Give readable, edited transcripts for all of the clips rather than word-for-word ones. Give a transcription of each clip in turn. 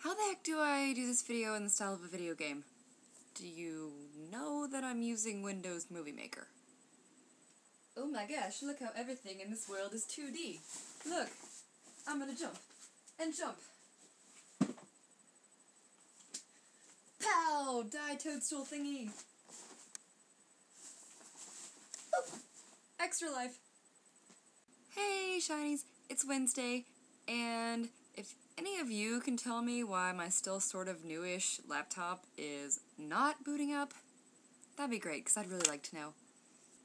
How the heck do I do this video in the style of a video game? Do you know that I'm using Windows Movie Maker? Oh my gosh, look how everything in this world is 2D. Look, I'm gonna jump, and jump. Pow! Die toadstool thingy! Boop. Extra life. Hey shinies, it's Wednesday, and if any of you can tell me why my still sort of newish laptop is not booting up, that'd be great, because I'd really like to know.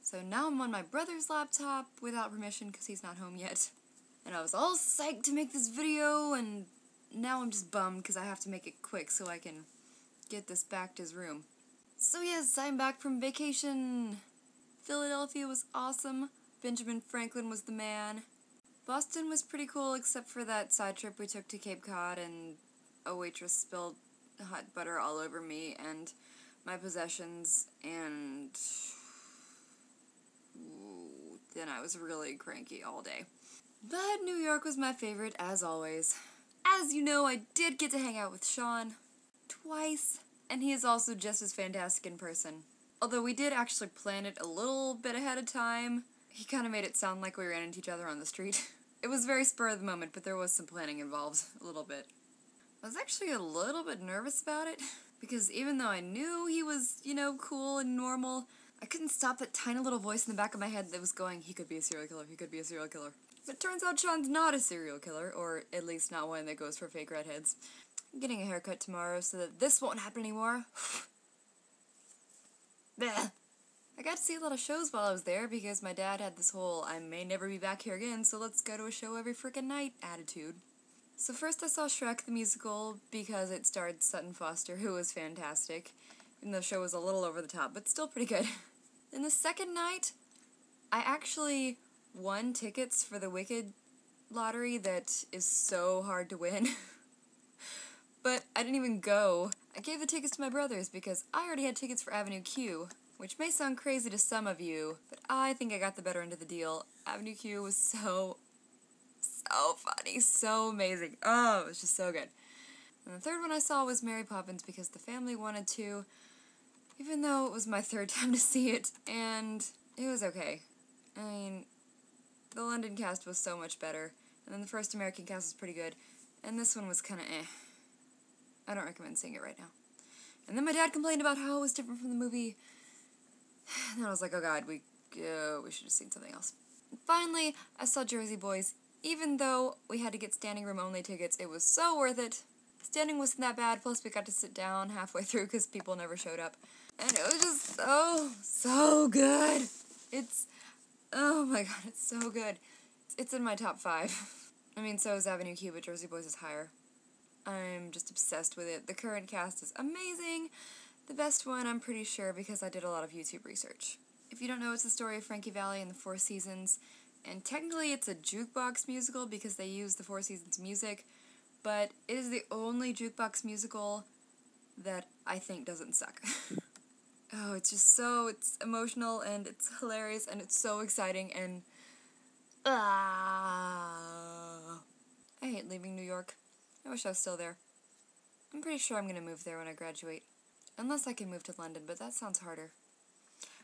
So now I'm on my brother's laptop without permission because he's not home yet. And I was all psyched to make this video, and now I'm just bummed because I have to make it quick so I can get this back to his room. So yes, I'm back from vacation. Philadelphia was awesome. Benjamin Franklin was the man. Boston was pretty cool except for that side trip we took to Cape Cod and a waitress spilled hot butter all over me and my possessions, and then I was really cranky all day. But New York was my favorite as always. As you know, I did get to hang out with Sean twice, and he is also just as fantastic in person. Although we did actually plan it a little bit ahead of time. He kind of made it sound like we ran into each other on the street. It was very spur of the moment, but there was some planning involved, a little bit. I was actually a little bit nervous about it, because even though I knew he was, you know, cool and normal, I couldn't stop that tiny little voice in the back of my head that was going, he could be a serial killer, he could be a serial killer. But it turns out Sean's not a serial killer, or at least not one that goes for fake redheads. I'm getting a haircut tomorrow so that this won't happen anymore. Bleh. I got to see a lot of shows while I was there because my dad had this whole I may never be back here again, so let's go to a show every frickin' night attitude. So first I saw Shrek the Musical because it starred Sutton Foster, who was fantastic, even though the show was a little over the top, but still pretty good. Then the second night, I actually won tickets for the Wicked lottery that is so hard to win. But I didn't even go. I gave the tickets to my brothers because I already had tickets for Avenue Q, which may sound crazy to some of you, but I think I got the better end of the deal. Avenue Q was so funny, so amazing. Oh, it was just so good. And the third one I saw was Mary Poppins because the family wanted to, even though it was my third time to see it, and it was okay. I mean, the London cast was so much better, and then the first American cast was pretty good, and this one was kinda eh. I don't recommend seeing it right now. And then my dad complained about how it was different from the movie. And I was like, oh god, we should have seen something else. And finally, I saw Jersey Boys. Even though we had to get standing room only tickets, it was so worth it. Standing wasn't that bad, plus we got to sit down halfway through because people never showed up. And it was just so good. Oh my god, it's so good. It's in my top 5. I mean, so is Avenue Q, but Jersey Boys is higher. I'm just obsessed with it. The current cast is amazing. The best one, I'm pretty sure, because I did a lot of YouTube research. If you don't know, it's the story of Frankie Valli and the Four Seasons, and technically it's a jukebox musical because they use the Four Seasons music, but it is the only jukebox musical that I think doesn't suck. Oh, it's just it's emotional, and it's hilarious, and it's so exciting, and I hate leaving New York. I wish I was still there. I'm pretty sure I'm gonna move there when I graduate. Unless I can move to London, but that sounds harder.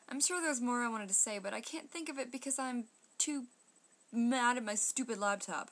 I'm sure there's more I wanted to say, but I can't think of it because I'm too mad at my stupid laptop.